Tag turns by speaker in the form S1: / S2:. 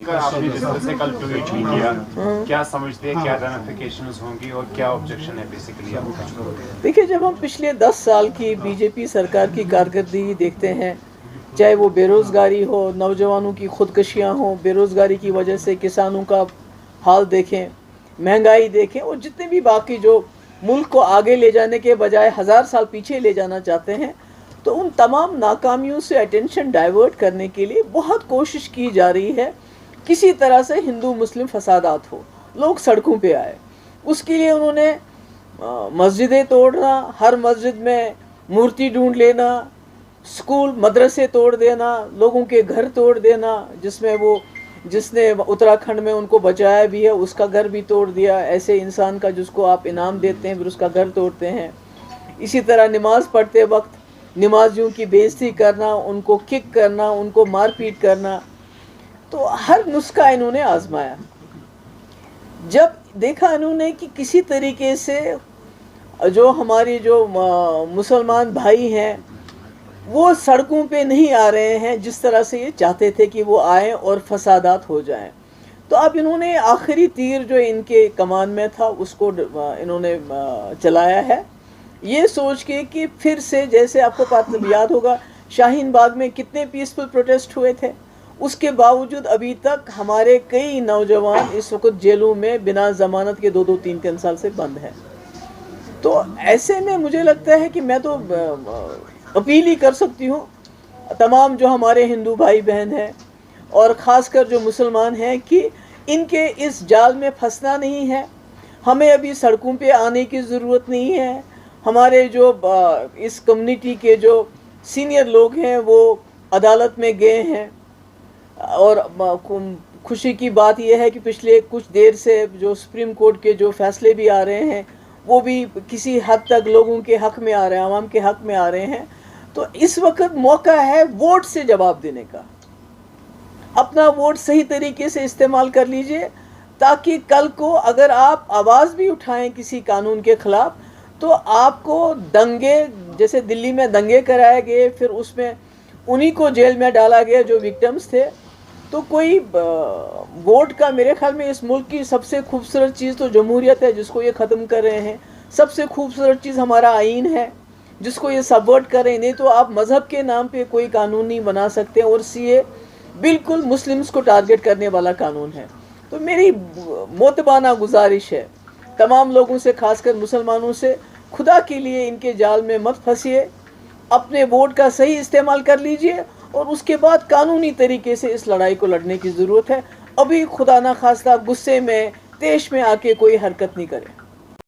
S1: आपने जिस तरह से कल ट्वीट भी किया, क्या समझते हैं क्या रैमिफिकेशंस होंगी और क्या ऑब्जेक्शन है बेसिकली आपका?
S2: देखिए, जब हम पिछले 10 साल की बीजेपी सरकार की कारकर्दगी देखते हैं, चाहे वो बेरोज़गारी हो, नौजवानों की खुदकशियां हों, बेरोज़गारी की वजह से किसानों का हाल देखें, महंगाई देखें और जितने भी बाकी जो मुल्क को आगे ले जाने के बजाय 1000 साल पीछे ले जाना चाहते हैं, तो उन तमाम नाकामियों से अटेंशन डाइवर्ट करने के लिए बहुत कोशिश की जा रही है। किसी तरह से हिंदू मुस्लिम फसादात हो, लोग सड़कों पे आए। उसके लिए उन्होंने मस्जिदें तोड़ना, हर मस्जिद में मूर्ति ढूंढ लेना, स्कूल मदरसे तोड़ देना, लोगों के घर तोड़ देना, जिसने उत्तराखंड में उनको बचाया भी है उसका घर भी तोड़ दिया। ऐसे इंसान का जिसको आप इनाम देते हैं फिर उसका घर तोड़ते हैं। इसी तरह नमाज पढ़ते वक्त नमाजियों की बेइज्जती करना, उनको किक करना, उनको मारपीट करना, तो हर नुस्खा इन्होंने आजमाया। जब देखा इन्होंने कि किसी तरीके से जो हमारी जो मुसलमान भाई हैं वो सड़कों पे नहीं आ रहे हैं जिस तरह से ये चाहते थे कि वो आएँ और फसादात हो जाएं, तो अब इन्होंने आखिरी तीर जो इनके कमान में था उसको इन्होंने चलाया है, ये सोच के कि फिर से, जैसे आपको याद होगा शाहीन बाग में कितने पीसफुल प्रोटेस्ट हुए थे, उसके बावजूद अभी तक हमारे कई नौजवान इस वक्त जेलों में बिना ज़मानत के 2-2, 3-3 साल से बंद हैं। तो ऐसे में मुझे लगता है कि मैं तो अपील ही कर सकती हूँ तमाम जो हमारे हिंदू भाई बहन हैं और ख़ासकर जो मुसलमान हैं कि इनके इस जाल में फंसना नहीं है। हमें अभी सड़कों पे आने की ज़रूरत नहीं है। हमारे जो इस कम्युनिटी के जो सीनियर लोग हैं वो अदालत में गए हैं और खुशी की बात यह है कि पिछले कुछ देर से जो सुप्रीम कोर्ट के जो फैसले भी आ रहे हैं वो भी किसी हद तक लोगों के हक़ में आ रहे हैं, आवाम के हक़ में आ रहे हैं। तो इस वक्त मौका है वोट से जवाब देने का। अपना वोट सही तरीके से इस्तेमाल कर लीजिए ताकि कल को अगर आप आवाज़ भी उठाएं किसी कानून के ख़िलाफ़ तो आपको दंगे, जैसे दिल्ली में दंगे कराए गए फिर उसमें उन्हीं को जेल में डाला गया जो विक्टिम्स थे, तो कोई वोट का मेरे ख्याल में इस मुल्क की सबसे खूबसूरत चीज़ तो जमहूरियत है जिसको ये ख़त्म कर रहे हैं। सबसे खूबसूरत चीज़ हमारा आइन है जिसको ये सबवर्ट कर रहे हैं। नहीं तो आप मज़हब के नाम पे कोई कानून नहीं बना सकते और सीए बिल्कुल मुस्लिम्स को टारगेट करने वाला कानून है। तो मेरी मोतबाना गुजारिश है तमाम लोगों से, खासकर मुसलमानों से, खुदा के लिए इनके जाल में मत फंसिए, अपने वोट का सही इस्तेमाल कर लीजिए और उसके बाद कानूनी तरीके से इस लड़ाई को लड़ने की ज़रूरत है। अभी खुदा ना खास्ता गुस्से में, तेश में आके कोई हरकत नहीं करे।